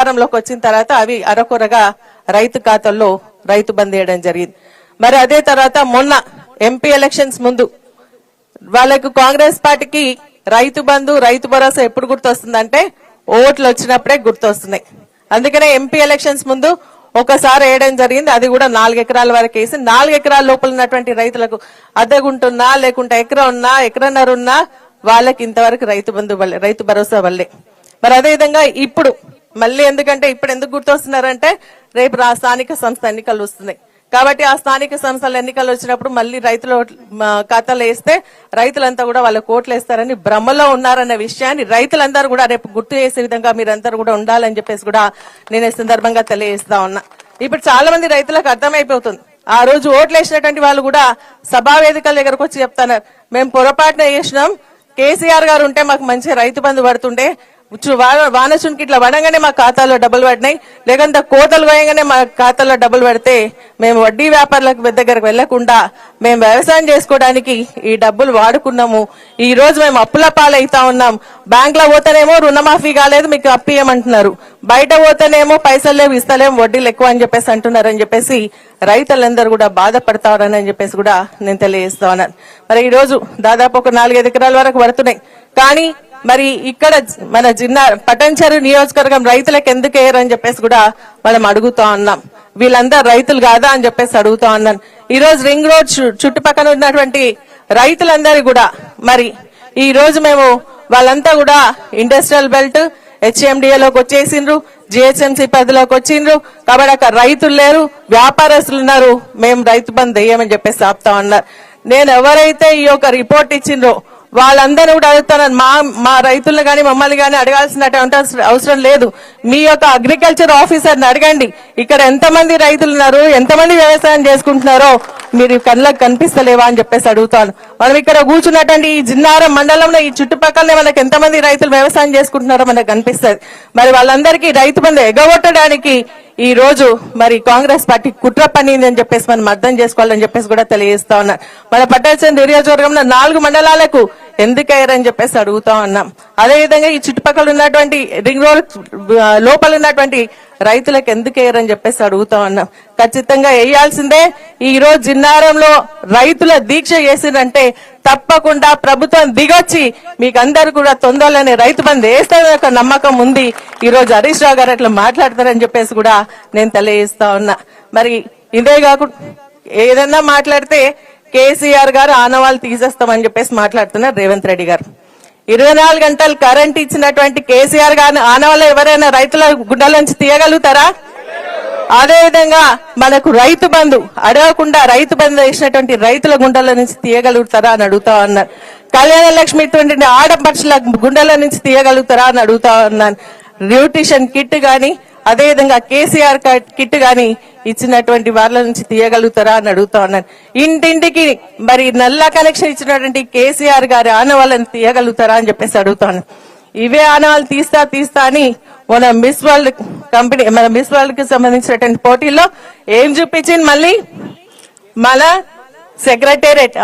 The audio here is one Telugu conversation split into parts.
అధికారంలోకి వచ్చిన తర్వాత అవి అరకొరగా రైతు ఖాతాల్లో రైతు బంద్ చేయడం జరిగింది. మరి అదే తర్వాత మొన్న ఎంపీ ఎలక్షన్స్ ముందు వాళ్ళకు కాంగ్రెస్ పార్టీకి రైతు బంధు రైతు భరోసా ఎప్పుడు గుర్తొస్తుందంటే ఓట్లు వచ్చినప్పుడే గుర్తొస్తున్నాయి. అందుకనే ఎంపీ ఎలక్షన్స్ ముందు ఒకసారి వేయడం జరిగింది. అది కూడా 4 ఎకరాల వరకు వేసి 4 ఎకరాల లోపల ఉన్నటువంటి రైతులకు అద్దెగుంటున్నా లేకుంటే ఎకరం ఉన్నా ఎకరన్నర ఉన్నా వాళ్ళకి ఇంతవరకు రైతు బంధు రైతు భరోసా వల్లే. మరి అదే విధంగా ఇప్పుడు మళ్ళీ ఎందుకంటే ఇప్పుడు ఎందుకు గుర్తొస్తున్నారంటే రేపు స్థానిక సంస్థ ఎన్నికలు వస్తున్నాయి కాబట్టి ఆ స్థానిక సంస్థల ఎన్నికలు వచ్చినప్పుడు మళ్ళీ రైతుల ఖాతాలో వేస్తే రైతులంతా కూడా వాళ్ళ కోట్లు వేస్తారని భ్రమలో ఉన్నారన్న విషయాన్ని రైతులందరూ కూడా రేపు గుర్తు చేసే విధంగా మీరందరూ కూడా ఉండాలని చెప్పేసి కూడా నేను ఈ సందర్భంగా తెలియజేస్తా ఉన్నా. ఇప్పుడు చాలా మంది రైతులకు అర్థమైపోతుంది. ఆ రోజు ఓట్లు వేసినటువంటి వాళ్ళు కూడా సభా వేదికల దగ్గరకు వచ్చి చెప్తున్నారు, మేము పొరపాటున వేసినాం, కేసీఆర్ గారు ఉంటే మాకు మంచి రైతు బంధు పడుతుండే, వానచునికి ఇట్లా పడగానే మా ఖాతాలో డబ్బులు పడినాయి, లేకంటే కోతలు పోయగానే మా ఖాతాలో డబ్బులు పడితే మేము వడ్డీ వ్యాపారులకు దగ్గరకు వెళ్లకుండా మేము వ్యవసాయం చేసుకోవడానికి ఈ డబ్బులు వాడుకున్నాము. ఈ రోజు మేము అప్పుల పాలైతా ఉన్నాం. బ్యాంక్ లో పోతేనేమో రుణమాఫీ కాలేదు, మీకు అప్పు ఇయ్యమంటున్నారు, బయట పోతేనేమో పైసలు లేవు ఇస్తలేము, వడ్డీలు ఎక్కువ అని చెప్పేసి అంటున్నారని చెప్పేసి రైతులందరూ కూడా బాధపడతారని చెప్పేసి కూడా నేను తెలియజేస్తా ఉన్నాను. మరి ఈ రోజు దాదాపు ఒక 4-5 ఎకరాల వరకు పడుతున్నాయి. కానీ మరి ఇక్కడ మన పటంచెరు నియోజకవర్గం రైతులకు ఎందుకు వేయరని చెప్పేసి కూడా మనం అడుగుతా ఉన్నాం. వీళ్ళందరూ రైతులు కాదా అని చెప్పేసి అడుగుతా ఉన్నాను. ఈ రోజు రింగ్ రోడ్ చుట్టుపక్కల ఉన్నటువంటి రైతులందరూ కూడా మరి ఈ రోజు మేము వాళ్ళంతా కూడా ఇండస్ట్రియల్ బెల్ట్ హెచ్ఎండిఏలోకి వచ్చేసిండ్రు, జిహెచ్ఎంసీ పరిధిలోకి వచ్చిండ్రు. కాబట్టి అక్కడ రైతులు లేరు, వ్యాపారస్తులు ఉన్నారు, మేము రైతు బంద్ వేయమని చెప్పేసి ఆపుతా ఉన్నారు. నేను ఎవరైతే ఈ యొక్క రిపోర్ట్ ఇచ్చిండ్రో వాళ్ళందరూ కూడా అడుగుతాను, మా రైతులను కానీ మమ్మల్ని కానీ అడగాల్సిన అవసరం లేదు. మీ యొక్క అగ్రికల్చర్ ఆఫీసర్ని అడగండి, ఇక్కడ ఎంతమంది రైతులు ఉన్నారు, ఎంతమంది వ్యవసాయం చేసుకుంటున్నారో మీరు కళ్ళకు కనిపిస్తలేవా అని చెప్పేసి అడుగుతాను. మనం ఇక్కడ కూర్చున్నటువంటి ఈ జిన్నారం మండలంలో ఈ చుట్టుపక్కలనే మనకు ఎంతమంది రైతులు వ్యవసాయం చేసుకుంటున్నారో మనకు కనిపిస్తుంది. మరి వాళ్ళందరికీ రైతు బంధు ఎగగొట్టడానికి ఈ రోజు మరి కాంగ్రెస్ పార్టీ కుట్ర పనింది అని చెప్పేసి మనం అర్థం చేసుకోవాలని చెప్పేసి కూడా తెలియజేస్తా ఉన్నారు. మన పట్టణ నియోజకవర్గంలో 4 మండలాలకు ఎందుకయ్యారని చెప్పేసి అడుగుతా ఉన్నాం. అదేవిధంగా ఈ చుట్టుపక్కల ఉన్నటువంటి రింగ్ రోడ్ లోపల ఉన్నటువంటి రైతులకు ఎందుకయ్యారని చెప్పేసి అడుగుతా ఉన్నాం. ఖచ్చితంగా వేయాల్సిందే. ఈ రోజు జిన్నారంలో రైతుల దీక్ష చేసిందంటే తప్పకుండా ప్రభుత్వం దిగొచ్చి మీకు అందరు కూడా తొందరలోనే రైతు బంధు వేస్తారని ఒక నమ్మకం ఉంది. ఈ రోజు హరీష్ రావు గారు అట్లా మాట్లాడతారని చెప్పేసి కూడా నేను తెలియజేస్తా ఉన్నా. మరి ఇదే కాకుండా ఏదన్నా మాట్లాడితే కేసీఆర్ గారు ఆనవాళ్ళు తీసేస్తామని చెప్పేసి మాట్లాడుతున్నారు రేవంత్ రెడ్డి గారు. 24 గంటలు కరెంట్ ఇచ్చినటువంటి కేసీఆర్ గారు ఆనవాళ్ళు ఎవరైనా రైతుల గుండెల నుంచి తీయగలుగుతారా? అదేవిధంగా మనకు రైతు బంధు అడగకుండా రైతు బంధు వేసినటువంటి రైతుల గుండెల నుంచి తీయగలుగుతారా అని అడుగుతా ఉన్నారు. కళ్యాణ లక్ష్మి ఇటువంటి ఆడపడుచుల గుండెల నుంచి తీయగలుగుతారా అని అడుగుతా ఉన్నాను. న్యూట్రిషన్ కిట్ గాని అదేవిధంగా కేసీఆర్ కిట్ గాని ఇచ్చినటువంటి వాళ్ళ నుంచి తీయగలుగుతారా అని అడుగుతా ఉన్నాను. ఇంటింటికి మరి నల్ల కనెక్షన్ ఇచ్చినటువంటి కేసీఆర్ గారి ఆనవాళ్ళని తీయగలుగుతారా అని చెప్పేసి అడుగుతాను. ఇవే ఆనవాళ్ళు తీస్తా అని మన మిస్ వరల్డ్ కంపెనీ మన మిస్ వరల్డ్ కి సంబంధించినటువంటి పోటీల్లో ఏం చూపించింది? మళ్ళీ మన సెక్రటేరియట్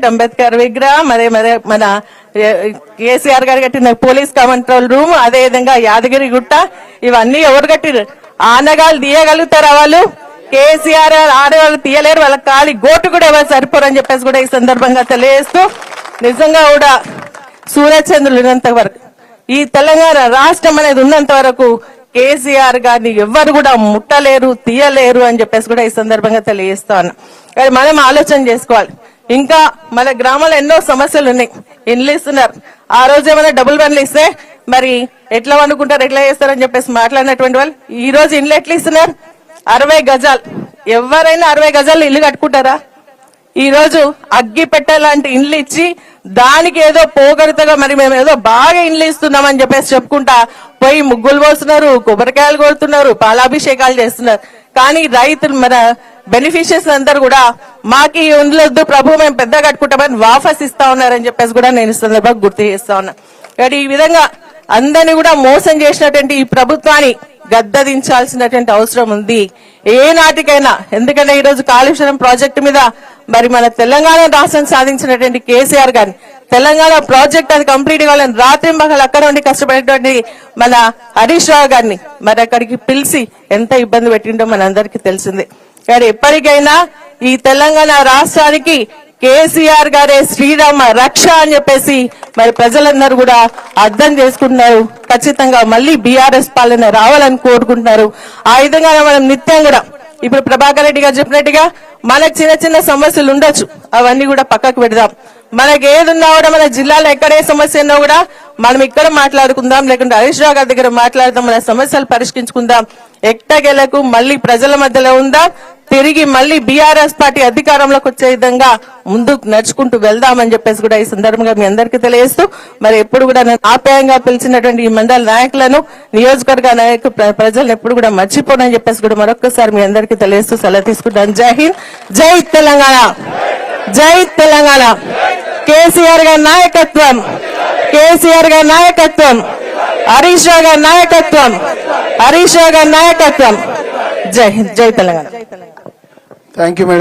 అంబేద్కర్ విగ్రహం, అదే మన కేసీఆర్ గారు కట్టిన పోలీస్ కంట్రోల్ రూమ్, అదే విధంగా యాదగిరి గుట్ట, ఇవన్నీ ఎవరు కట్టిరు? ఆనగాళ్ళు తీయగలుగుతారా? వాళ్ళు కేసీఆర్ ఆడవాళ్ళు తీయలేరు, వాళ్ళ ఖాళీ గోటు కూడా ఎవరు సరిపోరు అని చెప్పేసి కూడా ఈ సందర్భంగా తెలియజేస్తూ, నిజంగా కూడా సూర్యచంద్రులు ఉన్నంత వరకు ఈ తెలంగాణ రాష్ట్రం అనేది ఉన్నంత వరకు కేసీఆర్ గారిని ఎవ్వరు కూడా ముట్టలేరు, తీయలేరు అని చెప్పేసి కూడా ఈ సందర్భంగా తెలియజేస్తా ఉన్నా. కానీ మనం ఆలోచన చేసుకోవాలి. ఇంకా మన గ్రామంలో ఎన్నో సమస్యలు ఉన్నాయి. ఇండ్లు ఇస్తున్నారు, ఆ రోజు ఏమైనా డబుల్ బండ్లు ఇస్తే మరి ఎట్లా వండుకుంటారు, ఎట్లా చేస్తారని చెప్పేసి మాట్లాడినటువంటి వాళ్ళు ఈ రోజు ఇండ్లు ఎట్లా ఇస్తున్నారు? 60 గజాలు. ఎవరైనా 60 గజాలు ఇల్లు కట్టుకుంటారా? ఈ రోజు అగ్గి పెట్టేలాంటి ఇండ్లు ఇచ్చి దానికి ఏదో పోగొడతగా మరి మేము ఏదో బాగా ఇండ్లు ఇస్తున్నామని చెప్పేసి చెప్పుకుంటా పోయి ముగ్గులు పోస్తున్నారు, కొబ్బరికాయలు కొడుతున్నారు, పాలాభిషేకాలు చేస్తున్నారు. కానీ రైతులు మన బెనిఫిషియర్స్ అందరు కూడా మాకు ఈ ఉండలేదు ప్రభు మేము పెద్ద కట్టుకుంటామని వాపస్ ఇస్తా ఉన్నారని చెప్పేసి కూడా నేను సందర్భంగా గుర్తు చేస్తా ఉన్నా. కానీ ఈ విధంగా అందరినీ కూడా మోసం చేసినటువంటి ఈ ప్రభుత్వాన్ని గద్దదించాల్సినటువంటి అవసరం ఉంది ఏ నాటికైనా. ఎందుకంటే ఈ రోజు కాళేశ్వరం ప్రాజెక్టు మీద మరి మన తెలంగాణ రాష్ట్రం సాధించినటువంటి కేసీఆర్ గారిని తెలంగాణ ప్రాజెక్ట్ అది కంప్లీట్ కావాలని రాత్రి మగలు అక్కడ ఉండి కష్టపడేటువంటి మన హరీష్ రావు గారిని మరి అక్కడికి పిలిచి ఎంత ఇబ్బంది పెట్టిండో మనందరికీ తెలిసిందే. కానీ ఎప్పటికైనా ఈ తెలంగాణ రాష్ట్రానికి కేసీఆర్ గారే శ్రీరామ రక్ష అని చెప్పేసి మరి ప్రజలందరూ కూడా అర్థం చేసుకుంటున్నారు. ఖచ్చితంగా మళ్ళీ బీఆర్ఎస్ పాలన రావాలని కోరుకుంటున్నారు. ఆ విధంగా మనం నిత్యం కూడా ఇప్పుడు ప్రభాకర్ రెడ్డి గారు చెప్పినట్టుగా మనకు చిన్న చిన్న సమస్యలు ఉండొచ్చు, అవన్నీ కూడా పక్కకు పెడదాం. మనకి ఏది ఉన్నా కూడా మన జిల్లాలో ఎక్కడే సమస్య ఉన్నా కూడా మనం ఇక్కడ మాట్లాడుకుందాం, లేకుంటే హరీష్ రావు గారి దగ్గర మాట్లాడదాం, మన సమస్యలు పరిష్కరించుకుందాం. ఎట్టగెలకు మళ్ళీ ప్రజల మధ్యలో ఉందాం, తిరిగి మళ్ళీ బీఆర్ఎస్ పార్టీ అధికారంలోకి వచ్చే విధంగా ముందుకు నడుచుకుంటూ వెళ్దామని చెప్పేసి కూడా ఈ సందర్భంగా మీ అందరికీ తెలియజేస్తూ మరి ఎప్పుడు కూడా ఆప్యాయంగా పిలిచినటువంటి ఈ మండల నాయకులను, నియోజకవర్గ నాయకు ప్రజలను ఎప్పుడు కూడా మర్చిపోనని చెప్పేసి కూడా మరొకసారి మీ అందరికీ తెలియజేస్తూ సెలవు తీసుకుంటాను. జై హింద్, జై తెలంగాణ, జై తెలంగాణ. కేసీఆర్ గారి నాయకత్వం, కేసీఆర్ గారి నాయకత్వం, హరీష్ రావు గారి నాయకత్వం, హరీష్ రావు గారి నాయకత్వం. జై హింద్, జై తెలంగాణ. Thank you madam.